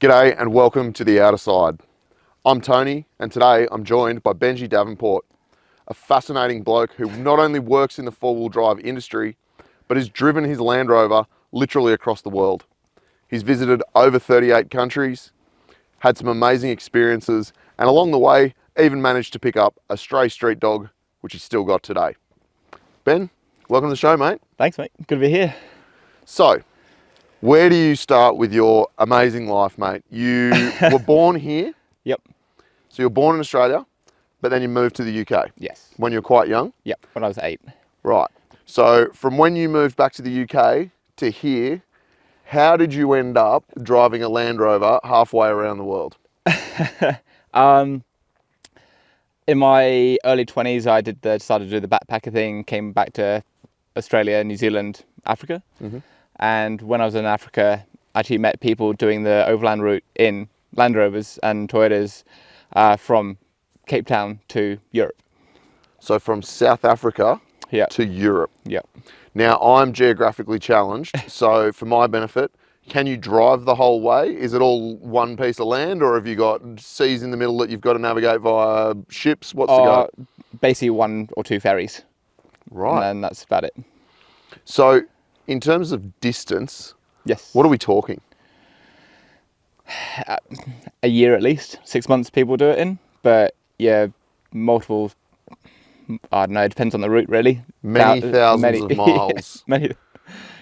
G'day and welcome to the Outer Side. I'm Tony and today I'm joined by Benjy Davenport, a fascinating bloke who not only works in the four-wheel drive industry, but has driven his Land Rover literally across the world. He's visited over 38 countries, had some amazing experiences, and along the way even managed to pick up a stray street dog, which he's still got today. Ben, welcome to the show, mate. Thanks, mate. Good to be here. So, where do you start with your amazing life, mate? You were born here. Yep. So you were born in Australia, but then you moved to the UK. Yes. When you were quite young? Yep, when I was 8. Right. So from when you moved back to the UK to here, how did you end up driving a Land Rover halfway around the world? In my early 20s, I decided to do the backpacker thing, came back to Australia, New Zealand, Africa. Mm-hmm. And when I was in Africa, I actually met people doing the overland route in Land Rovers and Toyotas from Cape Town to Europe. So from South Africa to Europe. Yep. Now I'm geographically challenged, so for my benefit, can you drive the whole way? Is it all one piece of land, or have you got seas in the middle that you've got to navigate via ships? What's the go? Basically 1 or 2 ferries. Right. And that's about it. So in terms of distance, yes, what are we talking? A year at least. 6 months people do it in, but yeah, multiple. I don't know. It depends on the route, really. Many thousands of miles. Many.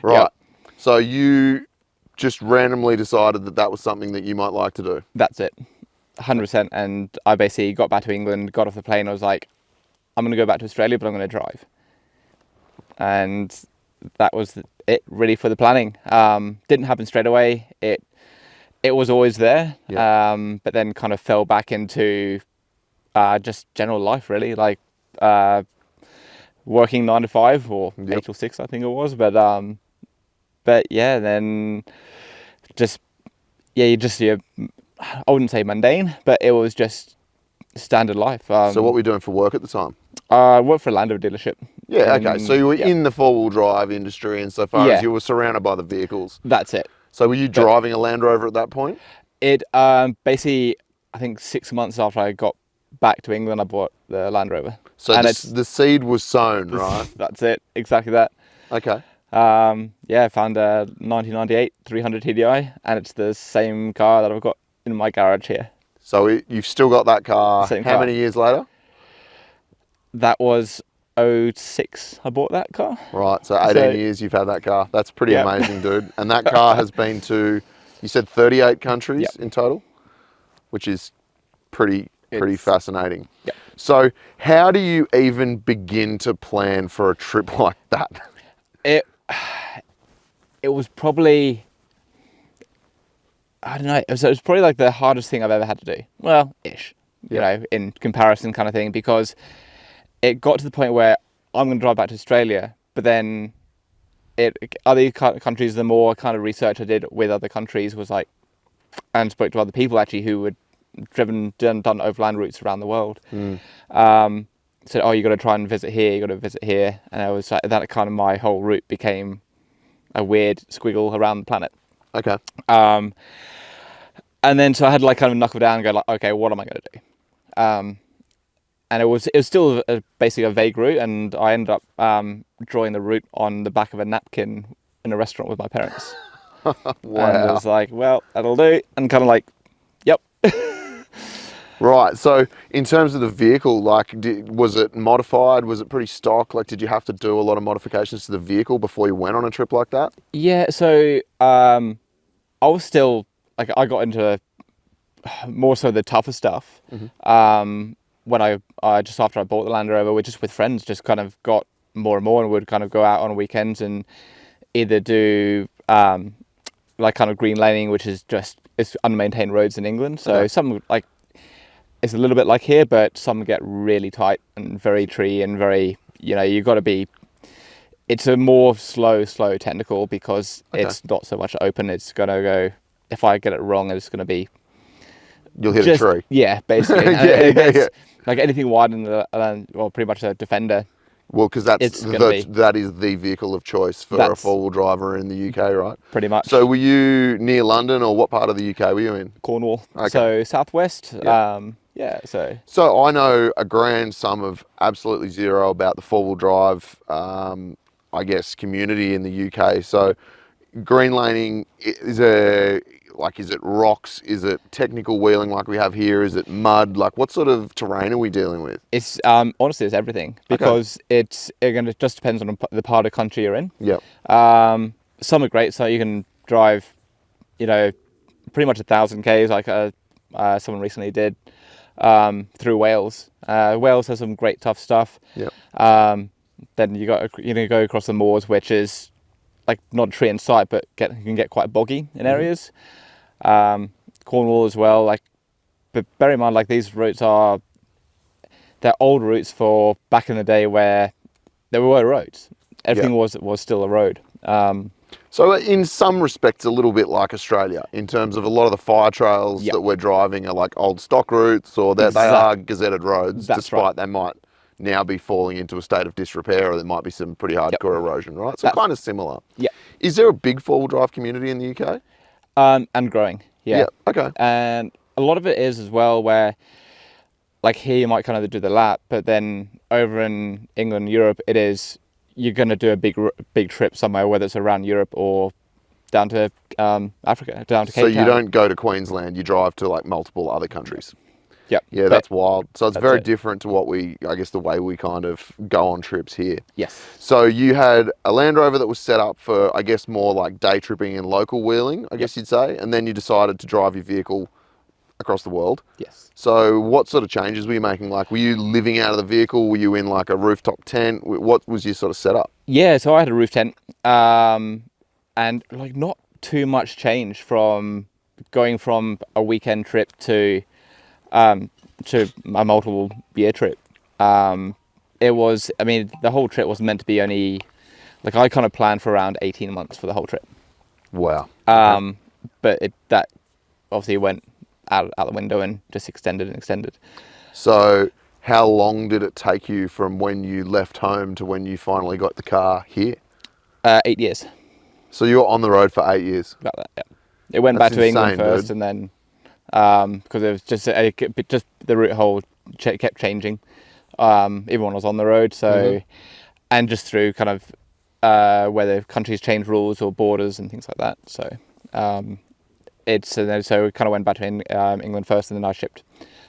Right. Yep. So you just randomly decided that that was something that you might like to do. That's it, 100%. And I basically got back to England, got off the plane. I was like, I'm going to go back to Australia, but I'm going to drive. And that was it, really, for the planning. Didn't happen straight away. It was always there, but then kind of fell back into just general life, really, like working 9 to 5 or 8 till 6, I think it was. But yeah, then I wouldn't say mundane, but it was just standard life. So what were you doing for work at the time? I worked for a Land Rover dealership. Yeah, okay. So you were in the four-wheel drive industry insofar as you were surrounded by the vehicles. That's it. So were you driving a Land Rover at that point? It basically, I think 6 months after I got back to England, I bought the Land Rover. So the seed was sown, right? That's it. Exactly that. Okay. I found a 1998 300 TDI, and it's the same car that I've got in my garage here. So you've still got that car. How many years later? That was 2006 I bought that car. Right, so 18 years you've had that car. That's pretty amazing, dude. And that car has been to, you said 38 countries in total, which is pretty fascinating. Yep. So how do you even begin to plan for a trip like that? It was probably, I don't know, it was probably like the hardest thing I've ever had to do. Well, ish, you know, in comparison kind of thing, because it got to the point where I'm going to drive back to Australia, but then other countries, the more kind of research I did with other countries was like, and spoke to other people actually who had done overland routes around the world. Said, oh, you got to try and visit here, you got to visit here. And I was like, that kind of my whole route became a weird squiggle around the planet. Okay. And then so I had to like kind of knuckle down and go like, okay, what am I going to do? And it was still basically a vague route, and I ended up drawing the route on the back of a napkin in a restaurant with my parents. Wow. And I was like, well, that'll do. And kind of like, yep. Right. So in terms of the vehicle, like, was it modified? Was it pretty stock? Like, did you have to do a lot of modifications to the vehicle before you went on a trip like that? Yeah. So I was still, like, I got into more so the tougher stuff. Mm-hmm. When I just after I bought the Land Rover, just with friends, just kind of got more and more, and would kind of go out on weekends and either do like kind of green laning, which is just it's unmaintained roads in England. So some like it's a little bit like here, but some get really tight and very tree and very, you know, you got to be. It's a more slow technical because it's not so much open. It's gonna go. If I get it wrong, it's gonna be. You'll hit a tree. Yeah, basically. yeah. Like anything wider than pretty much a Defender, Well, because it's gonna be that is the vehicle of choice for a That's- four-wheel driver in the UK, right? pretty much. So were you near London, or what part of the UK were you in? Cornwall. Okay. So southwest. Yeah. Yeah. So So I know a grand sum of absolutely zero about the four-wheel drive, I guess, community in the UK. So green laning is it rocks? Is it technical wheeling like we have here? Is it mud? Like what sort of terrain are we dealing with? it's honestly it's everything because it just depends on the part of the country you're in. Yep. Some are great, so you can drive, pretty much 1,000 k's like someone recently did through Wales. Wales has some great tough stuff. Yep. Then you go across the moors, which is like not a tree in sight, but you can get quite boggy in areas. Cornwall as well. But bear in mind, these routes they're old routes for back in the day where there were roads. Everything was still a road. So in some respects, a little bit like Australia in terms of a lot of the fire trails Yep. that we're driving are like old stock routes, or they are gazetted roads, That's despite right. they might now be falling into a state of disrepair, or there might be some pretty hardcore erosion, right? So kind of similar. Yeah. Is there a big four-wheel drive community in the UK? And growing. Yeah. Okay. And a lot of it is as well where, like here, you might kind of do the lap, but then over in England, Europe, you're going to do a big trip somewhere, whether it's around Europe or down to Africa, down to Cape Town. So you don't go to Queensland, you drive to like multiple other countries. Yep. Yeah, that's wild. So it's very it. different to the way we kind of go on trips here. Yes. So you had a Land Rover that was set up for, I guess, more like day tripping and local wheeling, I guess you'd say, and then you decided to drive your vehicle across the world. Yes. So what sort of changes were you making? Like, were you living out of the vehicle? Were you in like a rooftop tent? What was your sort of setup? Yeah, so I had a roof tent, and like not too much change from going from a weekend trip to a multiple year trip. It was, the whole trip was meant to be only, like I kind of planned for around 18 months for the whole trip. Wow. But that obviously went out the window and just extended. So how long did it take you from when you left home to when you finally got the car here? 8 years. So you were on the road for 8 years? About that, yeah. It went That's back to England insane, first, dude. and then because it was just the route whole kept changing, even when I was on the road. So, and just through kind of whether countries change rules or borders and things like that. So, so we kind of went back to England first, and then I shipped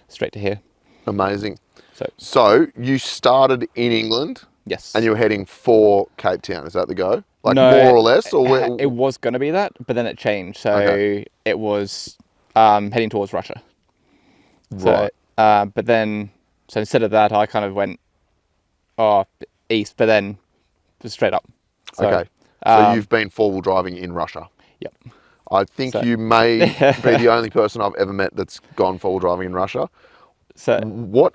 straight to here. Amazing. So So you started in England? yes. And you were heading for Cape Town, is that the go? Like No, more or less? Or where? It was going to be that, but then it changed. So Okay. it was heading towards Russia. Right. So, but then, so instead of that, I kind of went east, but then just straight up. So, Okay. So you've been four-wheel driving in Russia. Yep. I think you may be the only person I've ever met that's gone four-wheel driving in Russia. So What?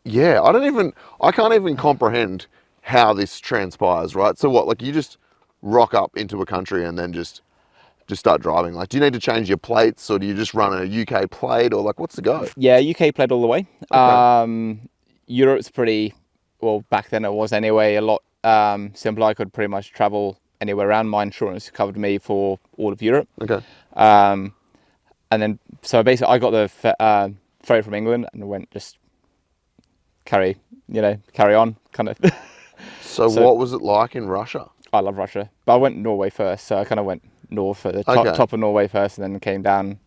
Yeah, I can't even comprehend how this transpires, right? So what, like you just rock up into a country and then just start driving? Like, do you need to change your plates, or do you just run a UK plate, or like, what's the go? yeah, UK played all the way. Okay. Europe's pretty, well, back then it was anyway, a lot simpler. I could pretty much travel anywhere around. My insurance covered me for all of Europe. Okay. And then, so basically I got the ferry from England and went just carry on kind of. So what was it like in Russia? I love Russia, but I went Norway first, so I kind of went north at the top of Norway first, and then came down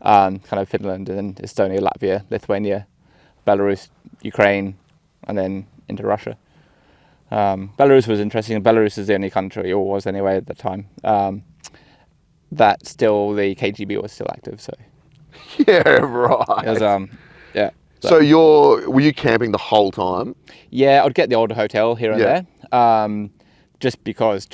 kind of Finland, and then Estonia, Latvia, Lithuania, Belarus, Ukraine, and then into Russia. Belarus was interesting. Belarus is the only country, or was anyway at the time, that still the KGB was still active. So Yeah, right. it was, yeah. So were you camping the whole time? Yeah, I'd get the old hotel here and there, just because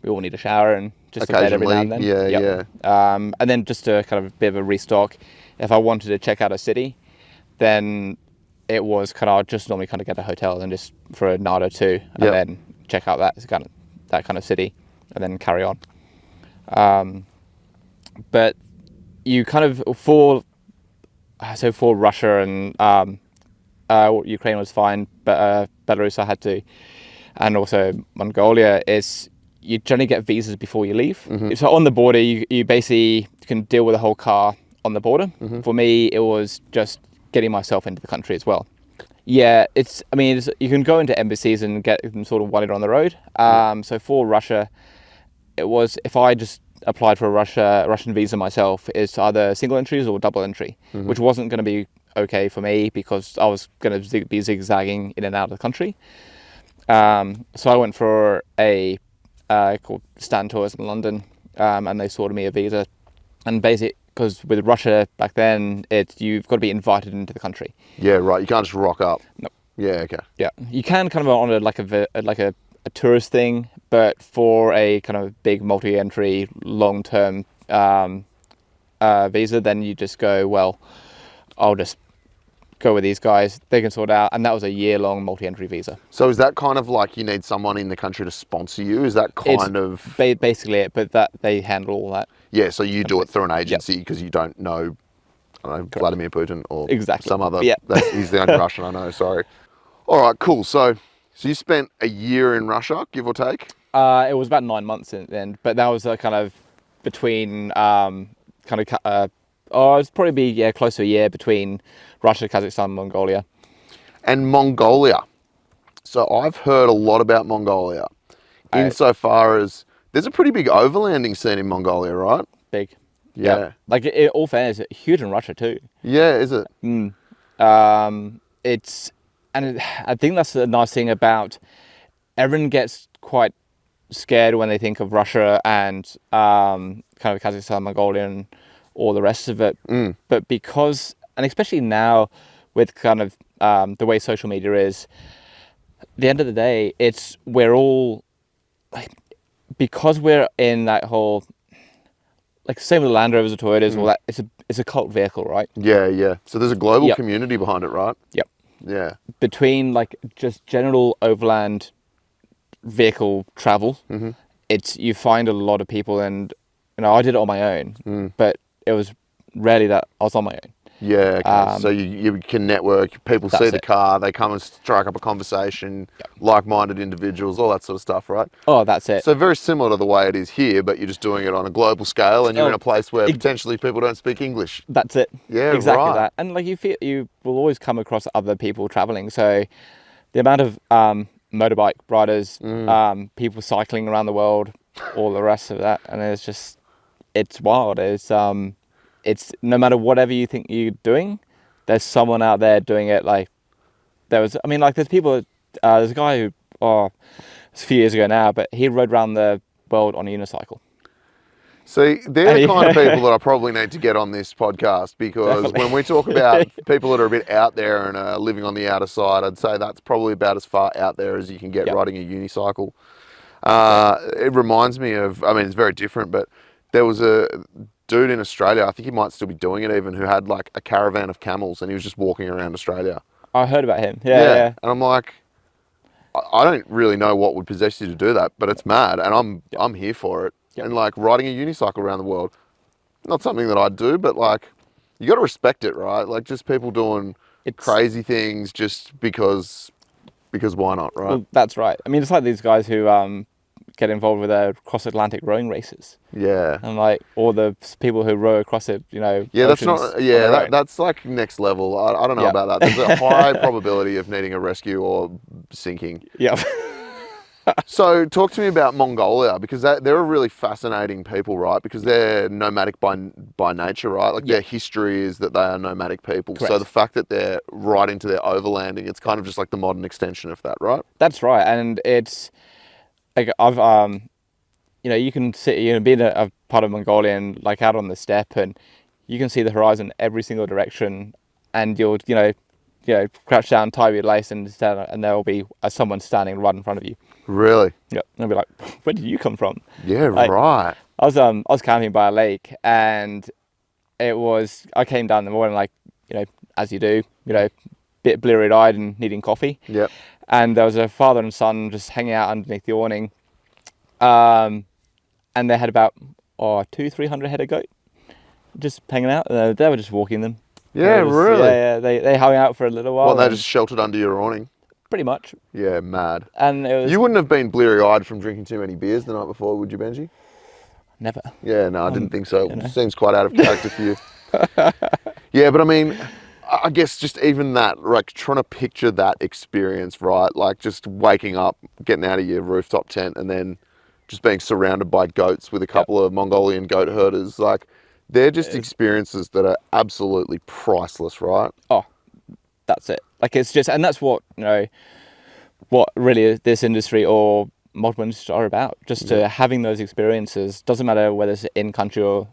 we all need a shower and just a bed every now and then. Yeah. And then just a kind of a bit of a restock. If I wanted to check out a city, then it was I'd just normally kind of get a hotel and just for a night or two, and then check out that kind of city, and then carry on. But you kind of for Russia and Ukraine was fine, but Belarus I had to, and also Mongolia is you generally get visas before you leave. So on the border, you basically can deal with the whole car on the border. For me, it was just getting myself into the country as well. Yeah, you can go into embassies and get them sort of wanted on the road. So for Russia, it was if I just applied for a Russian visa myself, it's either single entries or double entry, which wasn't going to be okay for me because I was going to be zigzagging in and out of the country. So I went for a called Stan Tours in London, and they sorted me a visa. And basically, because with Russia back then, you've got to be invited into the country. Yeah, right. You can't just rock up. No. Yeah, okay. Yeah, you can kind of on a tourist thing, but for a kind of big multi-entry, long-term visa, then you just go, well, I'll just go with these guys. They can sort it out, and that was a year-long multi-entry visa. So is that kind of like you need someone in the country to sponsor you? Is that kind of basically it? But that they handle all that. Yeah, so you do it through an agency because you don't know, I don't know, Vladimir Putin or some other. Yeah. He's the only Russian I know. Sorry. All right, cool. So you spent a year in Russia, give or take. It was about 9 months in the end, but that was kind of between it's probably be close to a year between Russia, Kazakhstan, and Mongolia. And Mongolia. So I've heard a lot about Mongolia, insofar as there's a pretty big overlanding scene in Mongolia, right? Big. Yeah. Like in all fairness, it's huge in Russia too. Yeah, is it? I think that's the nice thing about everyone gets quite scared when they think of Russia and kind of Kazakhstan, Mongolia, and all the rest of it. But because, and especially now with kind of the way social media is, at the end of the day, we're all like, because we're in that whole, like same with the Land Rovers or Toyotas, all that, it's a cult vehicle, right? Yeah, yeah. So there's a global community behind it, right? Yep. Yeah. Between like just general overland vehicle travel, you find a lot of people, and I did it on my own, but it was rarely that I was on my own. Yeah, okay. So you can network, people see the it. car, they come and strike up a conversation, like-minded individuals, all that sort of stuff, right? Oh, that's it. So very similar to the way it is here, but you're just doing it on a global scale and you're in a place where potentially people don't speak English. That's it. Yeah, exactly right. that. And like you will always come across other people traveling. So the amount of motorbike riders, people cycling around the world, all the rest of that, and it's wild. It's no matter whatever you think you're doing, there's someone out there doing it. Like there's people. There's a guy who, it's a few years ago now, but he rode around the world on a unicycle. See, they're the kind of people that I probably need to get on this podcast, because when we talk about people that are a bit out there and are living on the outer side, I'd say that's probably about as far out there as you can get riding a unicycle. It reminds me of, it's very different, but there was a dude in Australia, I think he might still be doing it even, who had like a caravan of camels and he was just walking around Australia. I heard about him. Yeah. And I'm like, I don't really know what would possess you to do that, but it's mad, and I'm here for it. And like riding a unicycle around the world, not something that I'd do, but like you got to respect it, right? Like just people doing crazy things just because why not, right? Well, that's right. It's like these guys who get involved with cross-Atlantic rowing races. Yeah. And like all the people who row across it, Yeah, that's not. Yeah, that's like next level. I don't know about that. There's a high probability of needing a rescue or sinking. Yeah. So talk to me about Mongolia, because they're a really fascinating people, right? Because they're nomadic by nature, right? Like their history is that they are nomadic people. Correct. So the fact that they're right into their overlanding, it's kind of just like the modern extension of that, right? That's right, and it's like you can be in a part of Mongolia and like out on the steppe, and you can see the horizon every single direction, and you'll crouch down, tie your lace, and there will be someone standing right in front of you. Really? Yeah, and I'll be like, where did you come from? Yeah, right. I was camping by a lake, and I came down in the morning, like as you do, bit bleary-eyed and needing coffee. Yep. And there was a father and son just hanging out underneath the awning. And they had about 200-300 head of goat just hanging out. They were just walking them. Yeah, really? Yeah, yeah. They hung out for a little while. Well, they and just sheltered under your awning. pretty much. Yeah, mad. And it was You wouldn't have been bleary-eyed from drinking too many beers the night before, would you, Benji? never. Yeah, no, I didn't think so. you know. Seems quite out of character for you. Yeah, but I mean, I guess just even that, like trying to picture that experience, right? Like just waking up, getting out of your rooftop tent, and then just being surrounded by goats with a couple of Mongolian goat herders. Like, they're just experiences that are absolutely priceless, right? Oh, that's it. Like it's just, and that's what what really is this industry or modern industry are about. Just to having those experiences. Doesn't matter whether it's in country or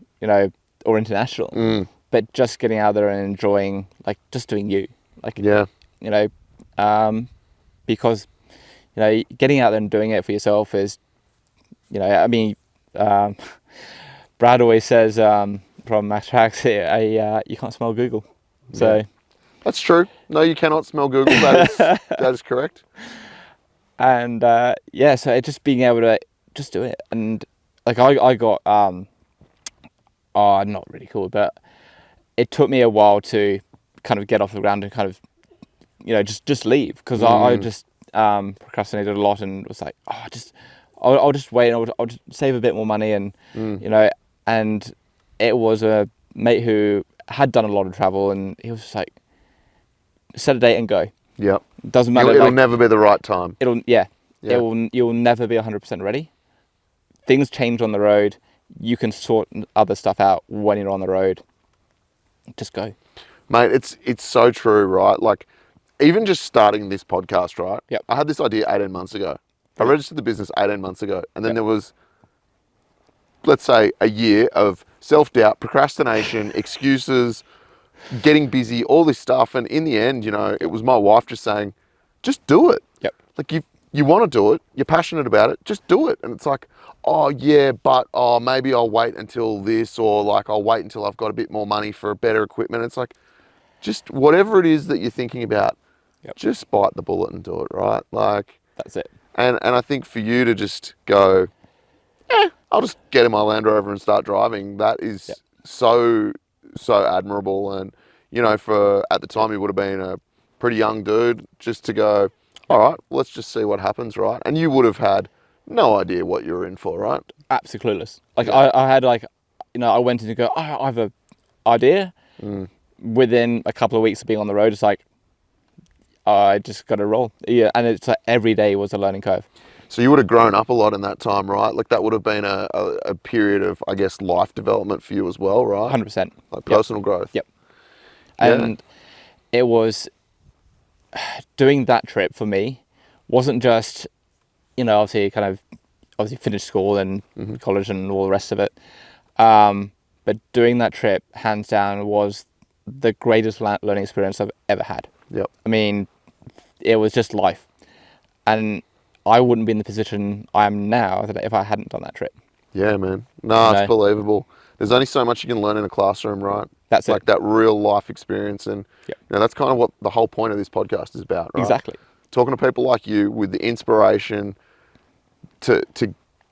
or international. But just getting out there and enjoying, like just doing you, like Yeah. because getting out there and doing it for yourself is, I mean, Brad always says from Max Tracks here, you can't smell Google, so. Yeah. That's true. No, you cannot smell Google. That is correct. And so it just being able to just do it, and like I got not really cool, but it took me a while to kind of get off the ground and kind of just leave, because I just procrastinated a lot and was like, I'll just wait and I'll just save a bit more money, and and it was a mate who had done a lot of travel, and he was just like, set a date and go. Yep. Doesn't matter. It'll never be the right time. You'll never be 100% ready. Things change on the road. You can sort other stuff out when you're on the road. Just go. Mate, it's so true, right? Like, even just starting this podcast, right? Yep. I had this idea 18 months ago. I registered the business 18 months ago. And then there was, let's say, a year of self-doubt, procrastination, excuses, getting busy, all this stuff. And in the end, it was my wife just saying, just do it. Yep. Like, you want to do it, you're passionate about it, just do it. And it's like, oh yeah, but maybe I'll wait until this, or like I'll wait until I've got a bit more money for better equipment. It's like, just whatever it is that you're thinking about, just bite the bullet and do it, right? Like, that's it. And I think for you to just go, I'll just get in my Land Rover and start driving, that is so admirable. And for at the time, you would have been a pretty young dude, just to go, all right, let's just see what happens, right? And you would have had no idea what you were in for, right? Absolutely clueless. Like I had like, I went in to go, I have an idea. Within a couple of weeks of being on the road, it's like, I just got to roll. Yeah, and it's like every day was a learning curve. So you would have grown up a lot in that time, right? Like that would have been a period of, I guess, life development for you as well, right? 100%. Like personal growth. Yep. And it was, doing that trip for me wasn't just, obviously finished school and college and all the rest of it. But doing that trip, hands down, was the greatest learning experience I've ever had. Yep. I mean, it was just life. And I wouldn't be in the position I am now if I hadn't done that trip. Yeah, man. No, it's believable. There's only so much you can learn in a classroom, right? That's like that real life experience. And that's kind of what the whole point of this podcast is about, right? Exactly. Talking to people like you with the inspiration to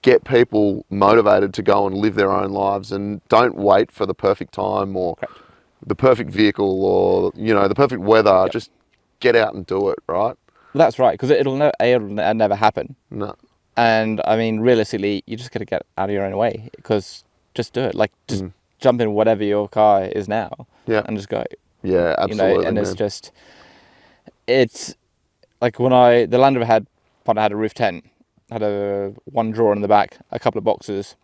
get people motivated to go and live their own lives, and don't wait for the perfect time or the perfect vehicle or, the perfect weather. Just get out and do it, right? That's right, because it'll never happen. No. And I mean, realistically, you just got to get out of your own way, because just do it. Like, just jump in whatever your car is now and just go. Yeah, absolutely. And it's like when the Land Rover had a roof tent, had one drawer in the back, a couple of boxes,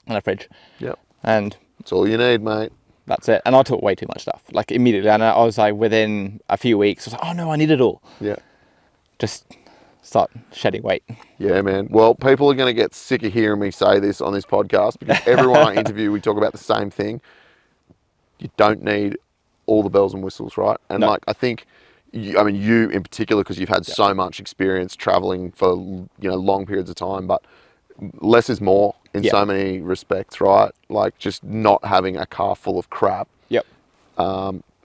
and a fridge. Yep. And that's all you need, mate. That's it. And I took way too much stuff, like immediately. And I was like, within a few weeks, I was like, oh no, I need it all. Yeah. Just start shedding weight. Yeah, man. Well, people are going to get sick of hearing me say this on this podcast, because everyone I interview, we talk about the same thing. You don't need all the bells and whistles, right? And like, I think, you in particular, because you've had so much experience traveling for, long periods of time, but less is more in so many respects, right? Like just not having a car full of crap. Yep.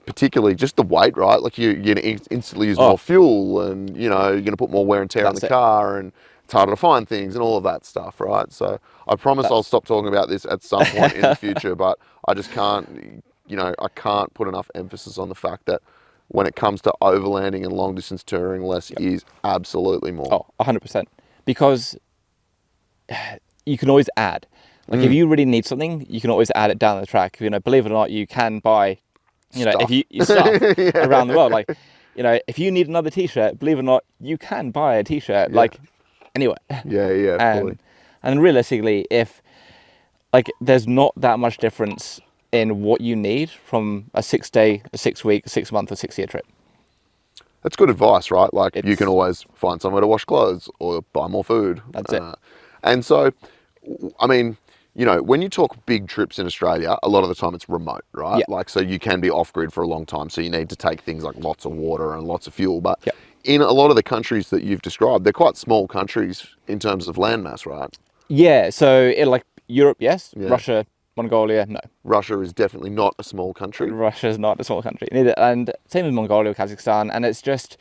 Particularly just the weight, right? Like you're going to instantly use more fuel, and, you're going to put more wear and tear on the car, and it's harder to find things and all of that stuff, right? So I promise I'll stop talking about this at some point in the future, but I just can't I can't put enough emphasis on the fact that when it comes to overlanding and long distance touring, less is absolutely more. Oh, 100%. Because you can always add. Like if you really need something, you can always add it down the track. Believe it or not, you can buy, Stuff. if you stuff around the world. Like, if you need another T-shirt, believe it or not, you can buy a T-shirt. Yeah. Like, anywhere. Yeah, fully. And realistically, if like there's not that much difference in what you need from a 6-day, a 6-week, a 6-month, or 6-year trip. That's good advice, right? Like you It's- can always find somewhere to wash clothes or buy more food. That's it. And so, I mean, when you talk big trips in Australia, a lot of the time it's remote, right? Yeah. Like, so you can be off grid for a long time. So you need to take things like lots of water and lots of fuel. But Yeah. in a lot of the countries that you've described, they're quite small countries in terms of landmass, right? Yeah. So like Europe, yes. Yeah. Russia, Mongolia, no. Russia is definitely not a small country. Russia's not a small country. Neither, and same with Mongolia, Kazakhstan, and it's just,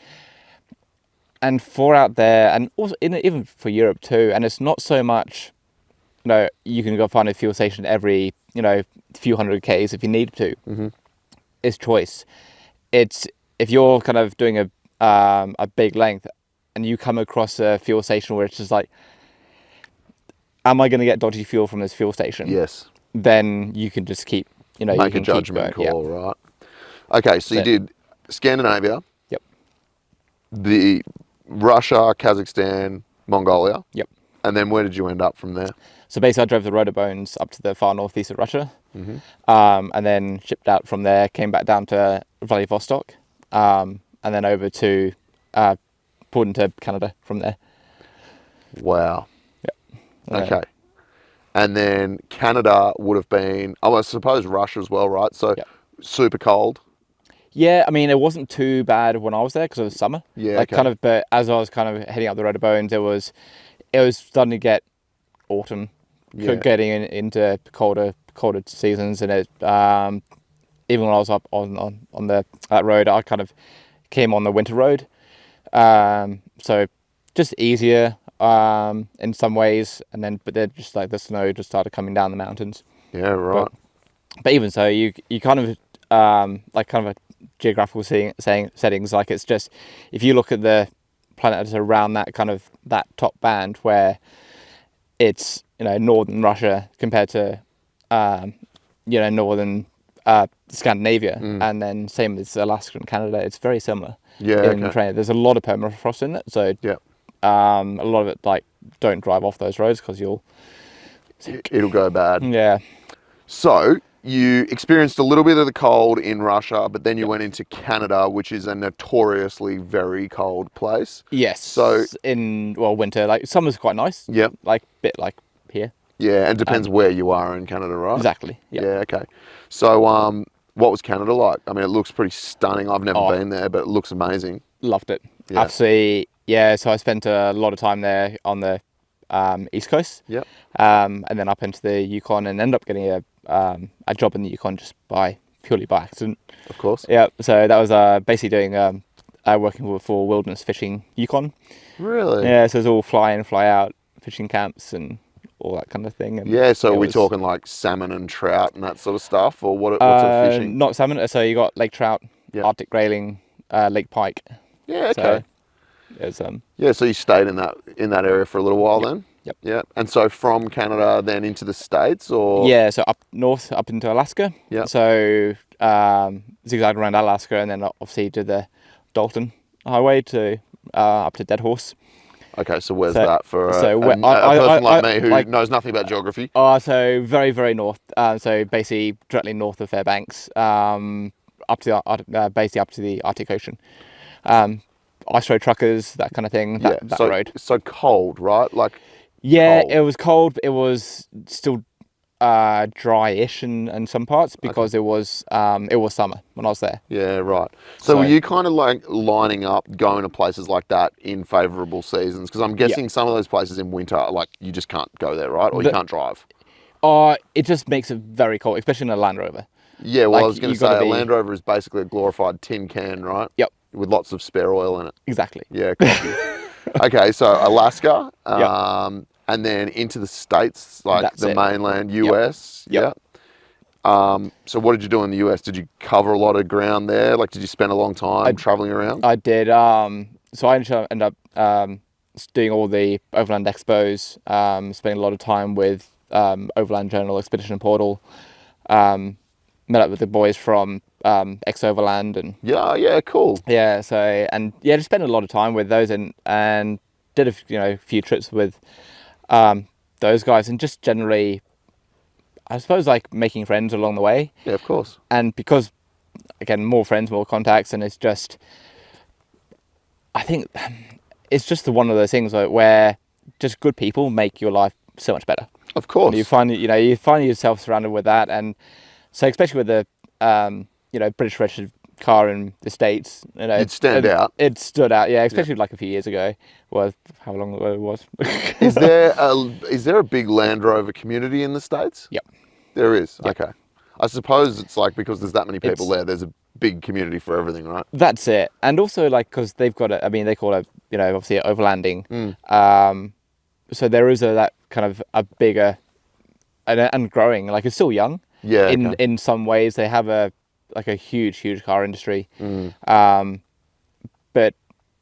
and for out there, and also even for Europe too. And it's not so much, you can go find a fuel station every, few hundred k's if you need to. Mm-hmm. It's choice. It's if you're kind of doing a big length, and you come across a fuel station where it's just like, am I going to get dodgy fuel from this fuel station? Yes. Then you can just keep, Make a judgment call, right? Okay, so you did Scandinavia. Yep. The Russia, Kazakhstan, Mongolia. Yep. And then where did you end up from there? So basically, I drove the rotor bones up to the far northeast of Russia, Mm-hmm. and then shipped out from there. Came back down to Vladivostok, and then over to pulled into Canada from there. Wow. Yeah. Okay. And then Canada would have been, I suppose Russia as well, right? So Yep. super cold. Yeah, I mean, it wasn't too bad when I was there because it was summer. Yeah, Like okay. kind of, but as I was kind of heading up the rotor bones, it was starting to get autumn, Yeah. getting into colder seasons, and it even when I was up on that road, I kind of came on the winter road, so just easier in some ways, but then just like the snow just started coming down the mountains. Yeah, right. But even so, you kind of like kind of a geographical settings, like it's just, if you look at the planet that's around that kind of that top band where it's northern Russia compared to northern Scandinavia, and then same with Alaska and Canada, it's very similar. Yeah, in okay. terrain. There's a lot of permafrost in it, so Yeah. a lot of it, like, don't drive off those roads because you'll It'll go bad. yeah. So you experienced a little bit of the cold in Russia, but then you went into Canada, which is a notoriously very cold place. Yes. So in winter, like summer's quite nice. Yep. Like bit like here. Yeah, and depends where you are in Canada, right? Exactly. Yeah. Yeah, okay. So what was Canada like? I mean, it looks pretty stunning. I've never been there, but it looks amazing. Loved it. Yeah. Absolutely. Yeah. So I spent a lot of time there on the East Coast. Yep. And then up into the Yukon, and ended up getting a job in the Yukon just purely by accident. Of course. Yeah. So that was basically doing working for wilderness fishing Yukon. Really? Yeah. So it's all fly in, fly out fishing camps and all that kind of thing. And Yeah, so it we're was, talking like salmon and trout and that sort of stuff, or what sort of fishing? Not salmon. So you got lake trout, Yep. Arctic grayling, lake pike. Yeah, okay. So it's Yeah, so you stayed in that area for a little while then? Yep. Yeah. And so from Canada then into the States, or? yeah, so up north, up into Alaska. Yep. So zigzagged around Alaska, and then obviously did the Dalton Highway to up to Dead Horse. Okay, so where's So- that for a so person I- like me who like- knows nothing about geography? So very, very north. So basically directly north of Fairbanks, up to basically up to the Arctic Ocean. Ice road truckers, that kind of thing. That so, road. So cold, right? Like, Yeah, cold. it was cold. But it was still dry-ish in some parts because it was summer when I was there. yeah, right. So were you kind of like lining up, going to places like that in favourable seasons? Because I'm guessing some of those places in winter, like you just can't go there, right? Or you can't drive. It just makes it very cold, especially in a Land Rover. Yeah, well, Like, I was going to you gotta say a be- Land Rover is basically a glorified tin can, right? Yep, With lots of spare oil in it. exactly. Yeah, copy. Okay, so Alaska, Yep. and then into the States, like That's the it. mainland US. Yep. Yeah. So what did you do in the US? Did you cover a lot of ground there? Like, did you spend a long time traveling around? I did. So I ended up doing all the Overland expos, spending a lot of time with Overland Journal, Expedition Portal, met up with the boys from Overland, and Yeah, cool. yeah, so and yeah, just spent a lot of time with those, and did a few trips with those guys, and just generally, I suppose, like making friends along the way. Yeah, of course. And because, again, more friends, more contacts, and it's just, I think it's just one of those things like where just good people make your life so much better. Of course. And you find yourself surrounded with that, and so especially with the British registered car in the States, It'd stand out. It stood out, yeah, especially like a few years ago. Well, how long ago it was? Is there a big Land Rover community in the States? Yep. There is. Yep. Okay. I suppose it's like because there's that many people there. There's a big community for everything, right? That's it, and also like because they've got they call it obviously overlanding. So there is that kind of a bigger and growing. Like it's still young. Yeah. In some ways, they have a huge car industry. But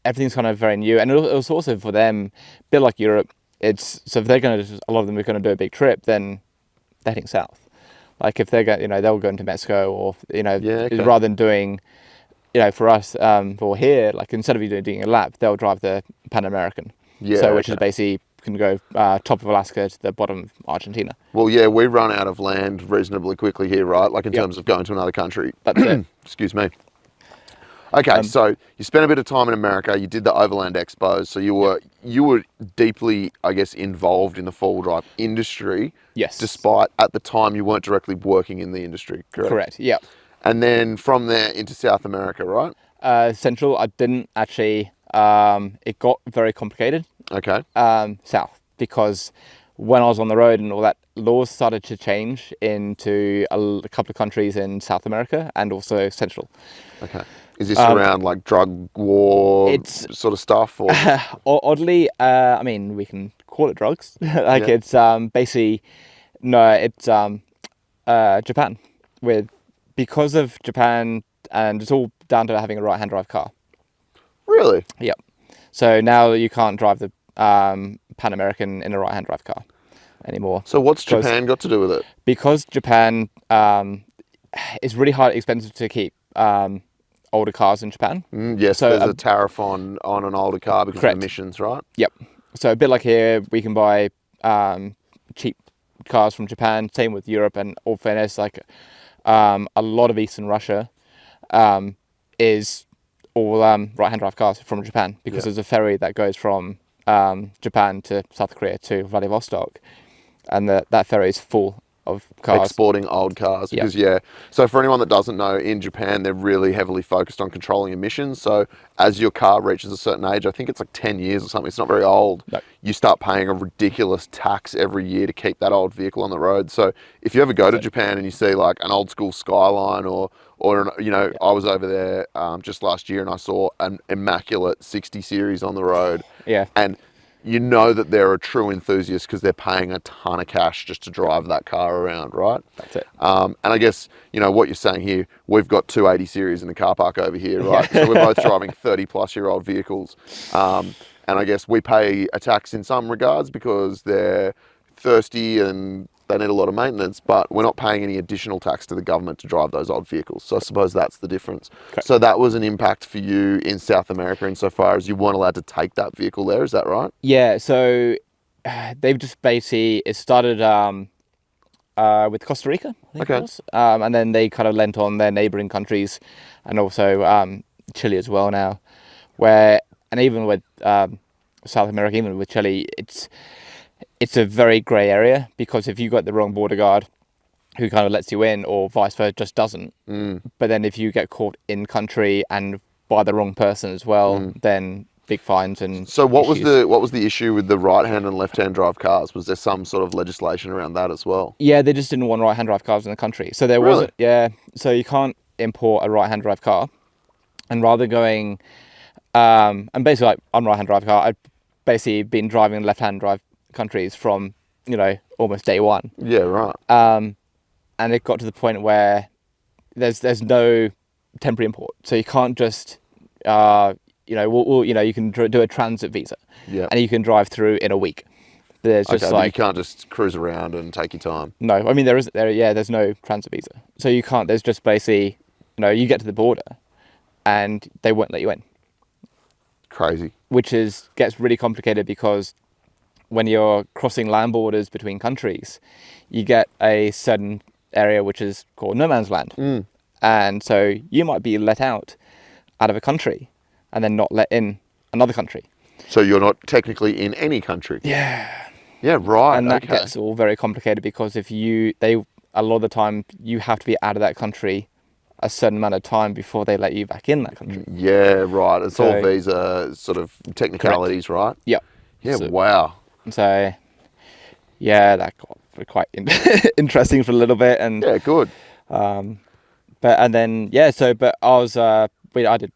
everything's kind of very new, and it was also for them, a bit like Europe. It's so if they're going to, a lot of them are going to do a big trip, then they're heading south. Like if they're going, they'll go into Mexico, or rather than doing, for us, or here, like instead of doing a lap, they'll drive the Pan American. Yeah. So which is basically can go top of Alaska to the bottom of Argentina. Well, yeah, we run out of land reasonably quickly here, right? Like in terms of going to another country. That's it. Excuse me. Okay, so you spent a bit of time in America. You did the Overland Expos, so you were deeply, I guess, involved in the four-wheel drive industry. Yes. Despite at the time you weren't directly working in the industry, correct? Correct. Yeah. And then from there into South America, right? Central, I didn't actually. It got very complicated. Okay. South, because when I was on the road and all that, laws started to change into a couple of countries in South America and also Central. Okay. Is this around like drug war sort of stuff? Or? Oddly, we can call it drugs. It's basically, no, it's Japan. Because of Japan, and it's all down to having a right-hand drive car. Really? Yep. So now you can't drive the Pan American in a right-hand drive car anymore. So what's Japan got to do with it? Because Japan it's really expensive to keep older cars in Japan. Yes, so there's a tariff on an older car because of emissions, right? Yep. So a bit like here, we can buy cheap cars from Japan. Same with Europe, and all fairness, like a lot of Eastern Russia is all right-hand drive cars from Japan, because there's a ferry that goes from Japan to South Korea to Vladivostok, and that ferry is full of cars. Exporting old cars, because so for anyone that doesn't know, in Japan they're really heavily focused on controlling emissions. So as your car reaches a certain age, I think it's like 10 years or something, it's not very old, you start paying a ridiculous tax every year to keep that old vehicle on the road. So if you ever go to Japan and you see like an old school Skyline or I was over there just last year and I saw an immaculate 60 series on the road, and you know that they're a true enthusiast because they're paying a ton of cash just to drive that car around, right? That's it. And I guess, what you're saying here, we've got two 80 series in the car park over here, right? So we're both driving 30-plus-year-old vehicles. And I guess we pay a tax in some regards because they're thirsty and they need a lot of maintenance, but we're not paying any additional tax to the government to drive those old vehicles. So I suppose that's the difference. Okay. So that was an impact for you in South America insofar as you weren't allowed to take that vehicle there, is that right? Yeah, so they've just basically, it started with Costa Rica, I think it was. And then they kind of lent on their neighbouring countries, and also Chile as well now, and even with South America, even with Chile, it's a very grey area, because if you got the wrong border guard who kind of lets you in, or vice versa, just doesn't. But then if you get caught in country and by the wrong person as well, then big fines and So what was the issue with the right hand and left hand drive cars? Was there some sort of legislation around that as well? Yeah, they just didn't want right hand drive cars in the country. So there wasn't. Yeah, so you can't import a right hand drive car, and rather going and basically, like, on right hand drive car, I've basically been driving left hand drive countries from almost day one. Yeah, right. And and it got to the point where there's no temporary import, so you can't just you can do a transit visa, Yeah. and you can drive through in a week. There's just Okay, but you like can't just cruise around and take your time. no, I mean there's no transit visa, so you can't. There's just basically you get to the border, and they won't let you in, Crazy. which gets really complicated because when you're crossing land borders between countries, you get a certain area which is called no man's land, and so you might be let out of a country and then not let in another country. So you're not technically in any country. Yeah. Yeah, right. And that okay. gets all very complicated because a lot of the time you have to be out of that country a certain amount of time before they let you back in that country. Yeah, right. It's all So- visa sort of technicalities, right? Yep. Yeah, So- wow. So, yeah, that got quite interesting for a little bit, and Yeah, good. but I was I did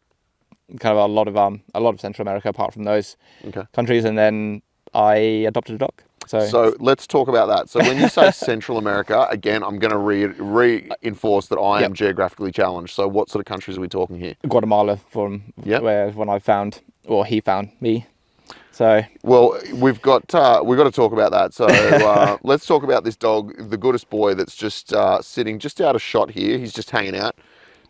kind of a lot of Central America apart from those Okay. countries, and then I adopted a dog. So let's talk about that. So when you say Central America, again, I'm going to reinforce that I am Yep. geographically challenged. So what sort of countries are we talking here? Guatemala Yep. when I found, or he found me. So Well, we've got to talk about that. So let's talk about this dog, the goodest boy, that's just sitting just out of shot here. He's just hanging out.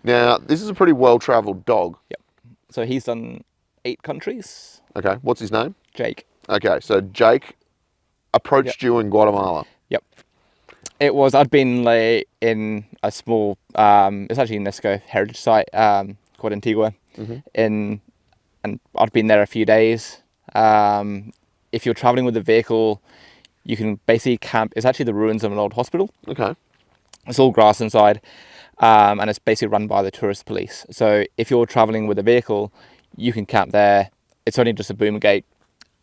Now, this is a pretty well-travelled dog. yep. So he's done 8 countries. Okay, what's his name? Jake. Okay, so Jake approached you in Guatemala. Yep. I'd been like in a small, it's actually a UNESCO heritage site called Antigua, and I'd been there a few days. If you're traveling with a vehicle, you can basically camp. It's actually the ruins of an old hospital. Okay. It's all grass inside, and it's basically run by the tourist police. So if you're traveling with a vehicle, you can camp there. It's only just a boom gate,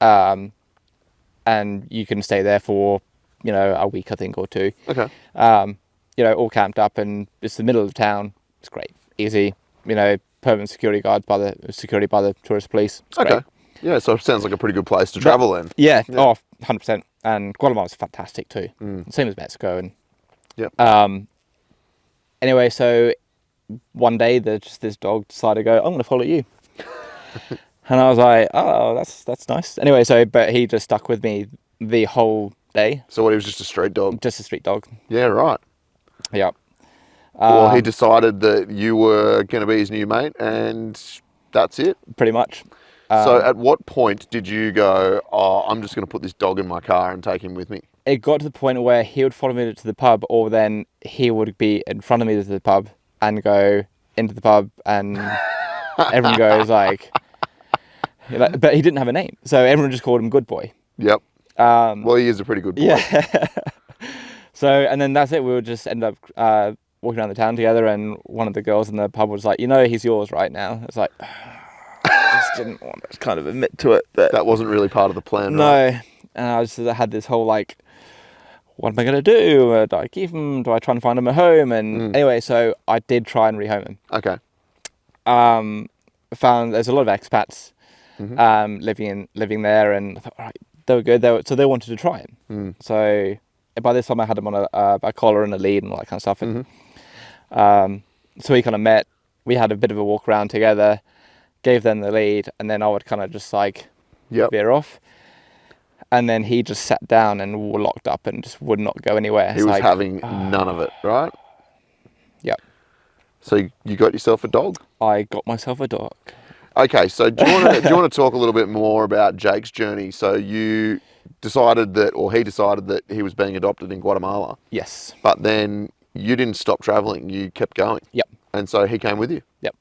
and you can stay there for a week, I think, or 2. Okay. All camped up, and it's the middle of town. It's great, easy. Permanent security guards by the tourist police. It's Okay. great. Yeah, so it sounds like a pretty good place to travel then. Yeah. Oh, 100%. And Guatemala's fantastic too. Same as Mexico. And Yep. anyway, so one day this dog decided to go, I'm going to follow you. And I was like, oh, that's nice. Anyway, but he just stuck with me the whole day. So what, he was just a street dog? Just a street dog. Yeah, right. Yeah. Well, he decided that you were going to be his new mate, and that's it. Pretty much. So at what point did you go, oh, I'm just going to put this dog in my car and take him with me? It got to the point where he would follow me to the pub, or then he would be in front of me to the pub and go into the pub, and everyone goes like, but he didn't have a name, so everyone just called him Good Boy. Yep. Well, he is a pretty good boy. Yeah. So, and then that's it. We would just end up walking around the town together, and one of the girls in the pub was like, he's yours right now. It's like, I just didn't want to kind of admit to it. But That wasn't really part of the plan, no. right? And I had this whole like, what am I going to do? Do I keep him? Do I try and find him a home? And anyway, so I did try and rehome him. Okay. Found there's a lot of expats living there, and I thought, all right, they were good. So they wanted to try him. So by this time I had him on a collar and a lead and all that kind of stuff. And so we kind of met. We had a bit of a walk around together, gave them the lead, and then I would kind of just like veer off. And then he just sat down and locked up and just would not go anywhere. He was having none of it, right? Yep. So you got yourself a dog? I got myself a dog. Okay, so do you want to talk a little bit more about Jake's journey? So you decided that, or he decided that he was being adopted in Guatemala. Yes. But then you didn't stop traveling, you kept going. Yep. And so he came with you. Yep.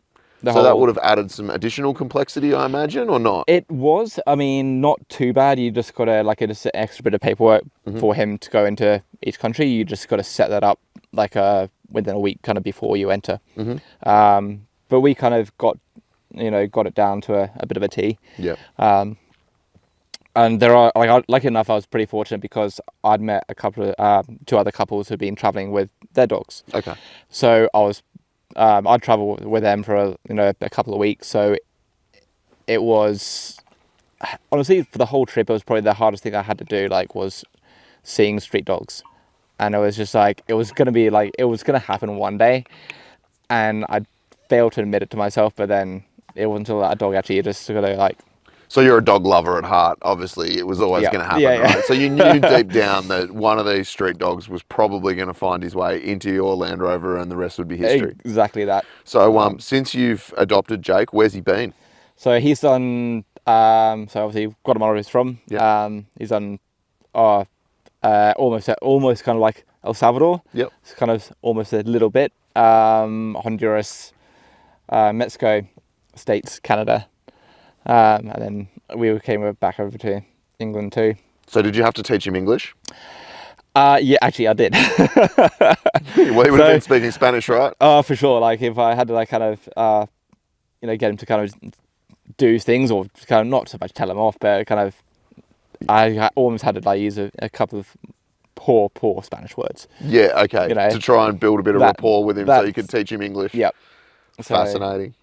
So that would have added some additional complexity, I imagine, or not? It was, I mean, not too bad. You just got to, just an extra bit of paperwork for him to go into each country. You just got to set that up within a week kind of before you enter. But we kind of got it down to a bit of a T. Yeah. And there are, lucky enough, I was pretty fortunate because I'd met a couple of, 2 other couples who'd been traveling with their dogs. Okay. So I'd travel with them for a couple of weeks. So it was, honestly, for the whole trip, it was probably the hardest thing I had to do, was seeing street dogs. and it was just like it was gonna happen one day, and I failed to admit it to myself. But then it wasn't until that dog actually just sort of like. So you're a dog lover at heart. Obviously, it was always Yeah. going to happen, Yeah, yeah. right? So you knew deep down that one of these street dogs was probably going to find his way into your Land Rover, and the rest would be history. Exactly that. So, since you've adopted Jake, where's he been? So he's done. So obviously Guatemala he's from. Yeah. He's done. Almost kind of like El Salvador. Yep. It's kind of almost a little bit. Honduras, Mexico, States, Canada, and then we came back over to England too. So did you have to teach him English? Yeah, actually I did. Well, he would have been speaking Spanish, right? Oh, for sure. Like if I had to like kind of, get him to kind of do things or kind of not so much tell him off, but kind of, I almost had to like use a couple of poor Spanish words. Yeah, okay. You know, to try and build a bit of rapport with him so you could teach him English. Yep. Fascinating.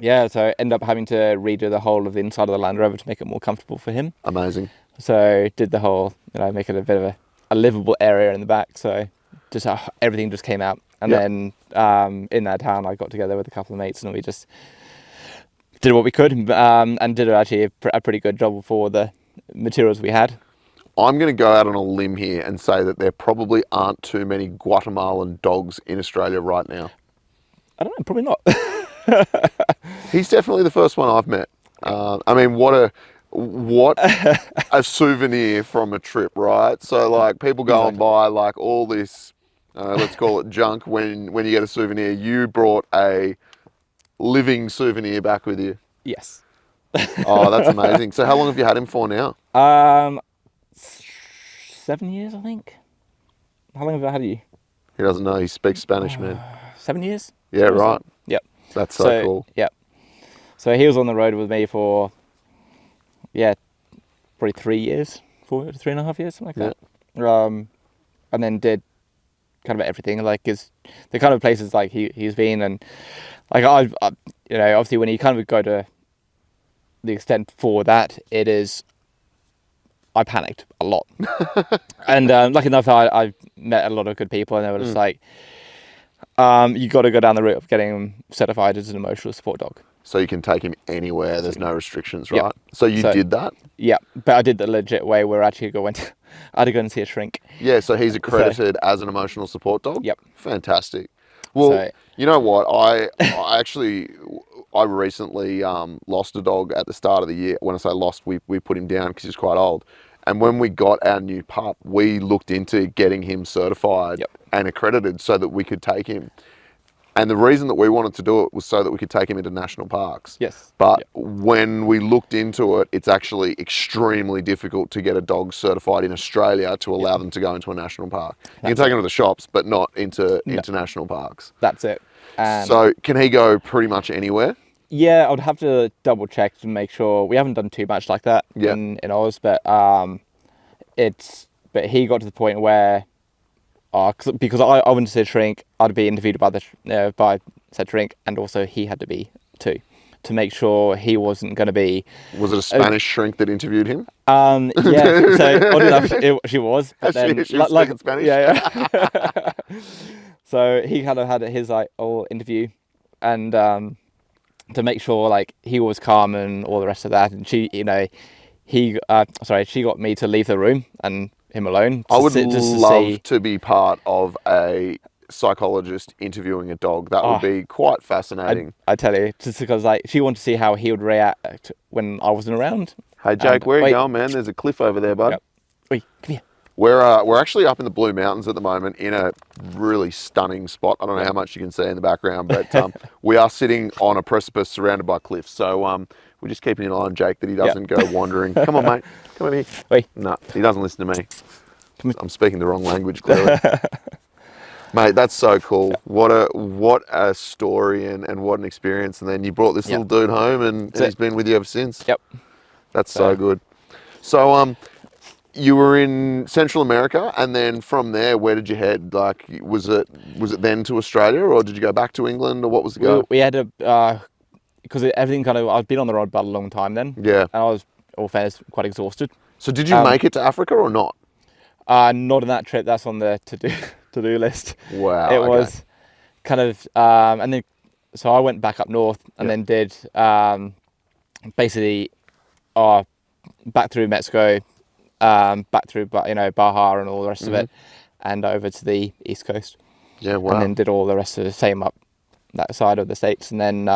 Yeah, so I ended up having to redo the whole of the inside of the Land Rover to make it more comfortable for him. Amazing. So did the whole, make it a bit of a livable area in the back. So just everything just came out. And then in that town, I got together with a couple of mates and we just did what we could and did actually a pretty good job for the materials we had. I'm going to go out on a limb here and say that there probably aren't too many Guatemalan dogs in Australia right now. I don't know, probably not. He's definitely the first one I've met. I mean, what a souvenir from a trip, right? So like people go and buy like all this, let's call it junk. When you get a souvenir, you brought a living souvenir back with you. Yes. Oh, that's amazing. So how long have you had him for now? 7 years, I think. How long have I had you? He doesn't know. He speaks Spanish, man. 7 years? Yeah, right. Yep. That's so cool. Yep. So he was on the road with me for, probably 3 years, 3.5 years, something like that. And then did kind of everything, like the kind of places like he's been, and like I obviously when you kind of go to the extent for that, I panicked a lot. And lucky enough, I met a lot of good people, and they were just like, you got to go down the route of getting him certified as an emotional support dog. So you can take him anywhere. There's no restrictions, right? Yep. So you did that? Yeah, but I did the legit way where I actually I had to go and see a shrink. Yeah, so he's accredited as an emotional support dog? Yep. Fantastic. Well, you know what? I recently lost a dog at the start of the year. When I say lost, we put him down because he's quite old. And when we got our new pup, we looked into getting him certified and accredited so that we could take him. And the reason that we wanted to do it was so that we could take him into national parks. Yes. But when we looked into it, it's actually extremely difficult to get a dog certified in Australia to allow them to go into a national park. You can take him to the shops, but not into international parks. That's it. So can he go pretty much anywhere? Yeah, I would have to double check to make sure. We haven't done too much like that in Oz, but he got to the point where because I went to see a shrink, I'd be interviewed by said shrink, and also he had to be too, to make sure he wasn't going to be. Was it a Spanish shrink that interviewed him? Yeah. So oddly enough, she was. But then, she was speaking Spanish. Yeah. So he kind of had his whole interview, and to make sure like he was calm and all the rest of that, and she got me to leave the room and him alone. I would love to be part of a psychologist interviewing a dog. That would be quite fascinating. I tell you, just because she wanted to see how he would react when I wasn't around. Hey Jake, where are you going, man? There's a cliff over there, bud. Yep. Wait, come here. We're actually up in the Blue Mountains at the moment in a really stunning spot. I don't know how much you can see in the background, but we are sitting on a precipice surrounded by cliffs. So we're just keeping an eye on Jake that he doesn't go wandering. Come on, mate. Come over here. Wait. No, he doesn't listen to me. I'm speaking the wrong language, clearly. Mate, that's so cool. What a story and what an experience. And then you brought this little dude home and he's been with you ever since. Yep. That's so good. So you were in Central America, and then from there, where did you head? Like, was it then to Australia, or did you go back to England, or what was the go? We had because everything I'd been on the road about a long time then. Yeah. And I was, all fairness, quite exhausted. So did you make it to Africa or not? Not on that trip. That's on the to-do list. Wow. It okay. was kind of, and then so I went back up north and then did basically back through Mexico, back through Baja and all the rest of it, and over to the East Coast. Yeah. Wow. And then did all the rest of the same up that side of the States. And then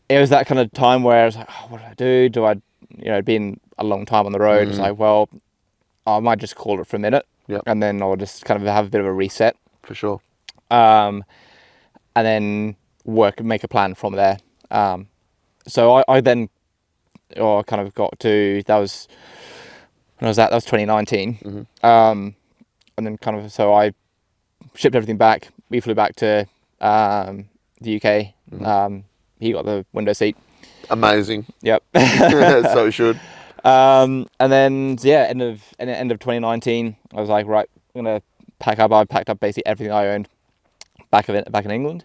it was that kind of time where I was like, oh, what do I do? Do I, it'd been a long time on the road. It's like, well, I might just call it for a minute. Yep. And then I'll just kind of have a bit of a reset. For sure. And then make a plan from there. So I then kind of got to, that was 2019. And then kind of, so I shipped everything back. We flew back to the UK. He got the window seat. Amazing. Yep. So it should. And then end of 2019, I was like, right, I'm gonna pack up. I packed up basically everything I owned back in England,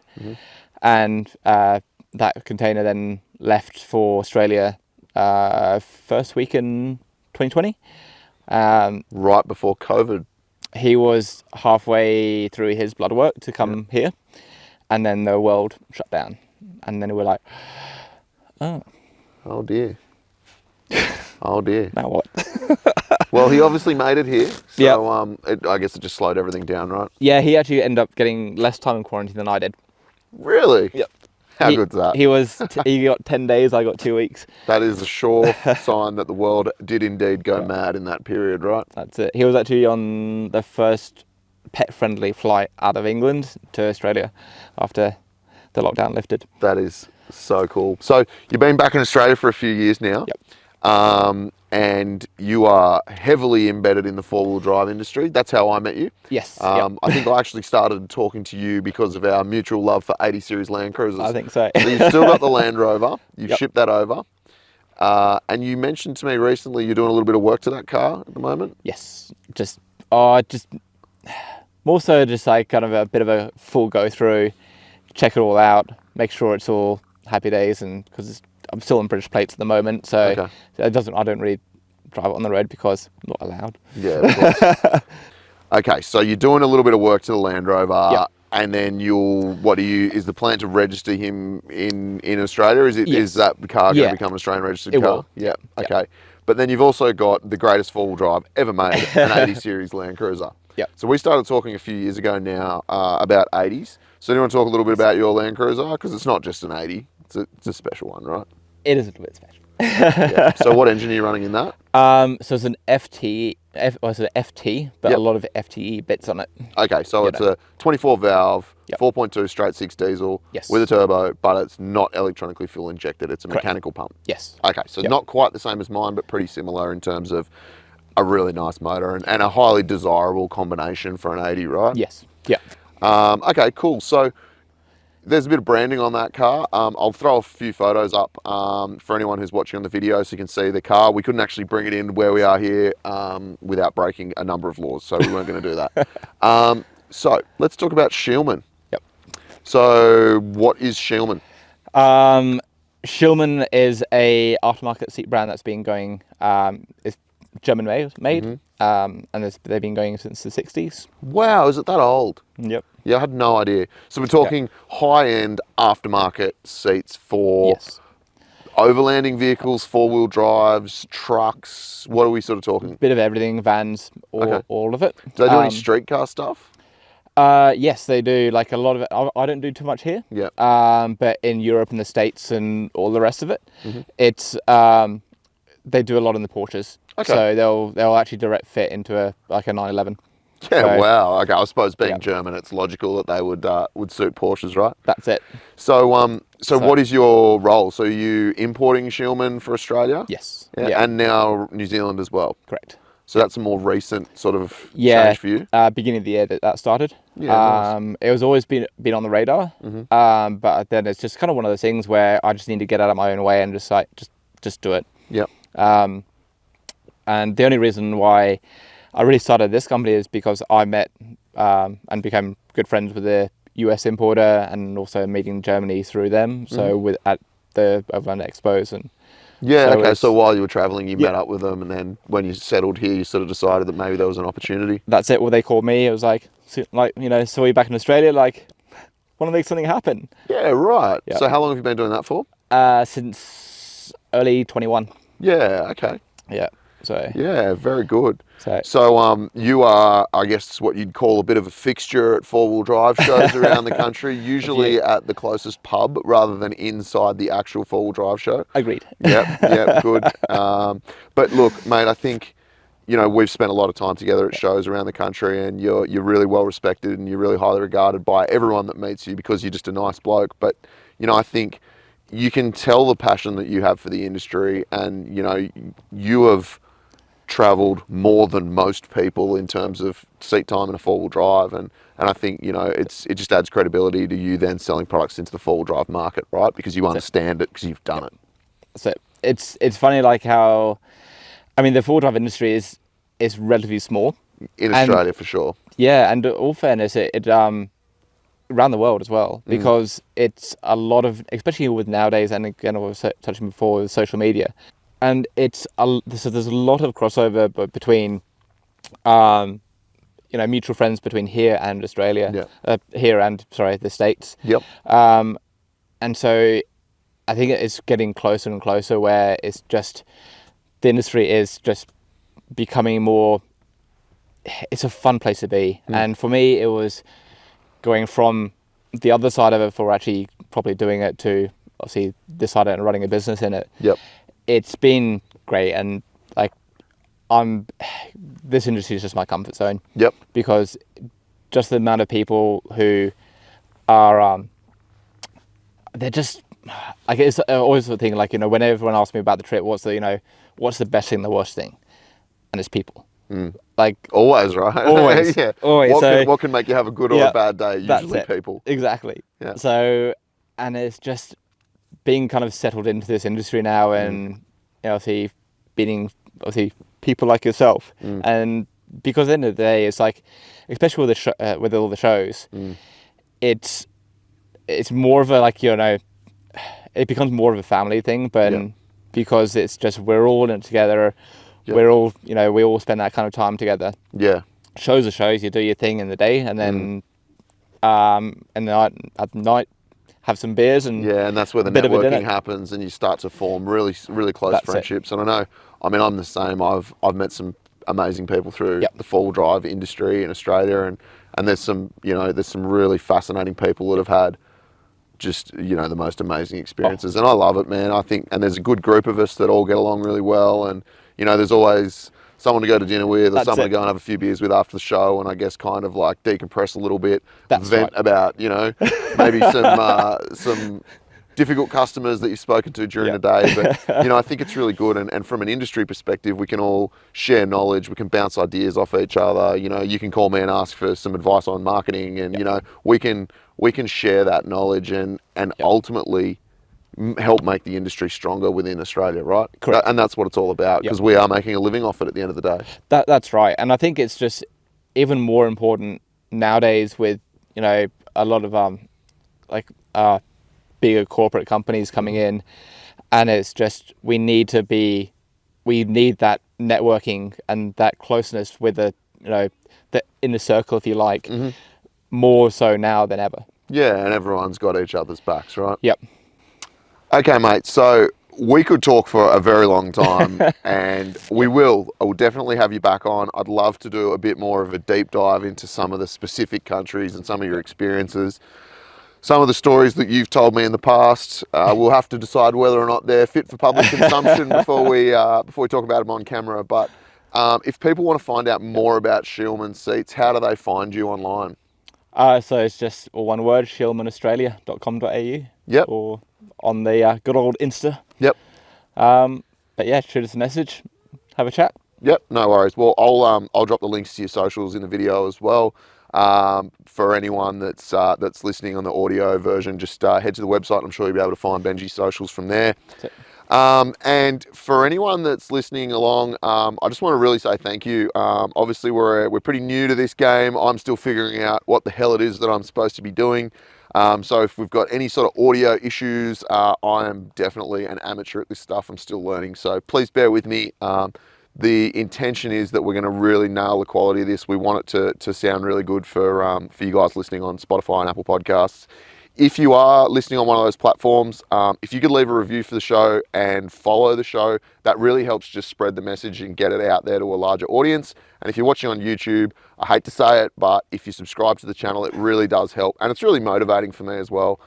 and that container then left for Australia first week in 2020. Right before COVID. He was halfway through his blood work to come here, and then the world shut down, and then we were like, Oh dear. Oh dear. now what? Well, he obviously made it here, so Yep. I guess it just slowed everything down, right? Yeah, he actually ended up getting less time in quarantine than I did. Really? Yep. How good's that? He got 10 days, I got 2 weeks. That is a sure sign that the world did indeed go mad in that period, right? That's it. He was actually on the first pet-friendly flight out of England to Australia after the lockdown lifted. That is so cool. So you've been back in Australia for a few years now. Yep. And you are heavily embedded in the four-wheel drive industry. That's how I met you. Yes. Yep. I think I actually started talking to you because of our mutual love for 80 Series Land Cruisers. I think so. So you've still got the Land Rover. You've Yep. shipped that over. And you mentioned to me recently you're doing a little bit of work to that car at the moment. Yes. Just more so just like kind of a bit of a full go through, check it all out, make sure it's all happy days, and because I'm still on British plates at the moment, so I don't really drive it on the road because I'm not allowed. Yeah, of course. Okay, so you're doing a little bit of work to the Land Rover, Yep. and then is the plan to register him in Australia? Is that car going to become an Australian registered car? Will. Yeah. Okay. But then you've also got the greatest four-wheel drive ever made, an 80 Series Land Cruiser. Yep. So we started talking a few years ago now about 80s. So do you want to talk a little bit about your Land Cruiser? Because it's not just an 80, it's a special one, right? It is a little bit special. Yeah. So what engine are you running in that? So it's an FT, it's an FT, but Yep. a lot of FTE bits on it. Okay, so it's a 24 valve, Yep. 4.2 straight six diesel Yes. with a turbo, but it's not electronically fuel injected. It's a Correct. mechanical pump. Yes. Okay, so Yep. not quite the same as mine, but pretty similar in terms of a really nice motor and a highly desirable combination for an 80, right? Yes. Yeah. Okay, cool. So there's a bit of branding on that car. I'll throw a few photos up for anyone who's watching on the video so you can see the car. We couldn't actually bring it in where we are here without breaking a number of laws, so we weren't going to do that. So let's talk about Scheelmann. Yep. So what is Scheelmann? Scheelmann is a aftermarket seat brand that's been going. It's German made, and they've been going since the 60s. Wow, is it that old? Yep. Yeah, I had no idea. So we're talking high-end aftermarket seats for overlanding vehicles, four-wheel drives, trucks. What are we sort of talking? Bit of everything, vans, all of it. Do they do any streetcar stuff? Yes, they do. Like a lot of it. I don't do too much here. Yeah. But in Europe and the States and all the rest of it, it's they do a lot in the Porsches. Okay. So they'll actually direct fit into a 911. Yeah, So, wow. Okay, I suppose being German, it's logical that they would suit Porsches, right? That's it. So, so what is your role? So, are you importing Scheelmann for Australia? Yes. Yeah, Yeah. and now New Zealand as well. Correct. So that's a more recent sort of change for you. Beginning of the year that started. Yeah, nice. It was always been on the radar. But then it's just kind of one of those things where I just need to get out of my own way and just do it. Yep. And the only reason why I really started this company is because I met and became good friends with the US importer, and also meeting Germany through them. So at the Overland Expos and Yeah, So okay. it's, So while you were traveling, you yeah, met up with them, and then when you settled here, you sort of decided that maybe there was an opportunity. that's it. Well, they called me. It was like, like, you know, saw you back in Australia. Like, want to make something happen. Yeah, right. Yeah. So how long have you been doing that for? Since early 21. Yeah, okay. Yeah. So Yeah, very good. so So you are, I guess, what you'd call a bit of a fixture at four-wheel drive shows around the country, usually at the closest pub rather than inside the actual four-wheel drive show. agreed. Yep, good. But look, mate, I think, you know, we've spent a lot of time together at shows around the country, and you're really well respected and you're really highly regarded by everyone that meets you because you're just a nice bloke. But, you know, I think you can tell the passion that you have for the industry, and, you know, you have traveled more than most people in terms of seat time in a four-wheel drive, and I think, you know, it just adds credibility to you then selling products into the four-wheel drive market, right? Because you understand it because you've done it. So it's funny, like how, I mean, the four-wheel drive industry is relatively small In and Australia, for sure. yeah, and all fairness, it around the world as well, because it's a lot of, especially with nowadays, and again I was touching before with social media, and so there's a lot of crossover between you know, mutual friends between here and Australia, here and, sorry, the States. Yep. And so I think it's getting closer and closer where it's just, the industry is just becoming more, it's a fun place to be. And for me, it was going from the other side of it for actually probably doing it to obviously this side of it and running a business in it. Yep. It's been great, and like this industry is just my comfort zone. Yep. Because just the amount of people who are they're just, I guess, always the thing, like, you know, when everyone asks me about the trip, what's the best thing, the worst thing, and it's people. Like Always, right? always. Yeah. Always. What can make you have a good or a bad day? Usually people. Exactly. Yeah. So, and it's just being kind of settled into this industry now, and you know, obviously meeting obviously people like yourself, and because at the end of the day, it's like, especially with with all the shows, it's more of a, like, you know, it becomes more of a family thing, but because it's just, we're all in it together. We're all, you know, we all spend that kind of time together. Yeah. Shows are shows. You do your thing in the day, and then at night have some beers, and and that's where the networking happens, and you start to form really close friendships. And I know, I mean, I'm the same. I've met some amazing people through the four-wheel drive industry in Australia, and there's some, you know, there's some really fascinating people that have had just, you know, the most amazing experiences, and I love it, man. I think, and there's a good group of us that all get along really well, and, you know, there's always someone to go to dinner with, or someone to go and have a few beers with after the show, and I guess kind of like decompress a little bit, vent about, you know, maybe some difficult customers that you've spoken to during the day. But, you know, I think it's really good, and from an industry perspective, we can all share knowledge, we can bounce ideas off each other. You know, you can call me and ask for some advice on marketing, and you know, we can share that knowledge, and ultimately help make the industry stronger within Australia, right? Correct. And that's what it's all about, because we are making a living off it at the end of the day. That's right. And I think it's just even more important nowadays with, you know, a lot of bigger corporate companies coming in, and it's just, we need that networking and that closeness with the, you know, the inner circle, if you like, more so now than ever. Yeah, and everyone's got each other's backs, right? Yep. Okay, mate, so we could talk for a very long time, and I will definitely have you back on. I'd love to do a bit more of a deep dive into some of the specific countries and some of your experiences. Some of the stories that you've told me in the past, we'll have to decide whether or not they're fit for public consumption before we talk about them on camera. But if people want to find out more about Scheelmann Seats, how do they find you online? So it's just all one word, scheelmannaustralia.com.au. Yep. Or on the good old Insta. Yep. But yeah, shoot us a message, have a chat. Yep, no worries. Well, I'll drop the links to your socials in the video as well. For anyone that's listening on the audio version, just head to the website. I'm sure you'll be able to find Benjy's socials from there. And for anyone that's listening along, I just want to really say thank you. Obviously, we're pretty new to this game. I'm still figuring out what the hell it is that I'm supposed to be doing. So if we've got any sort of audio issues, I am definitely an amateur at this stuff. I'm still learning. So please bear with me. The intention is that we're going to really nail the quality of this. We want it to sound really good for you guys listening on Spotify and Apple Podcasts. If you are listening on one of those platforms, if you could leave a review for the show and follow the show, that really helps just spread the message and get it out there to a larger audience. And if you're watching on YouTube, I hate to say it, but if you subscribe to the channel, it really does help. And it's really motivating for me as well.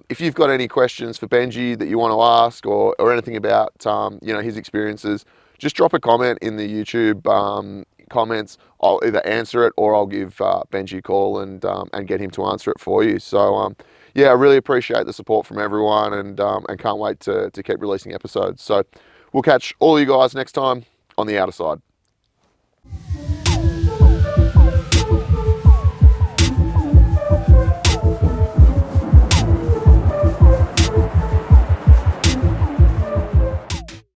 If you've got any questions for Benjy that you want to ask or anything about his experiences, just drop a comment in the YouTube comments. I'll either answer it or I'll give Benjy a call and get him to answer it for you. So yeah, I really appreciate the support from everyone and can't wait to keep releasing episodes. So we'll catch all you guys next time on the outer side.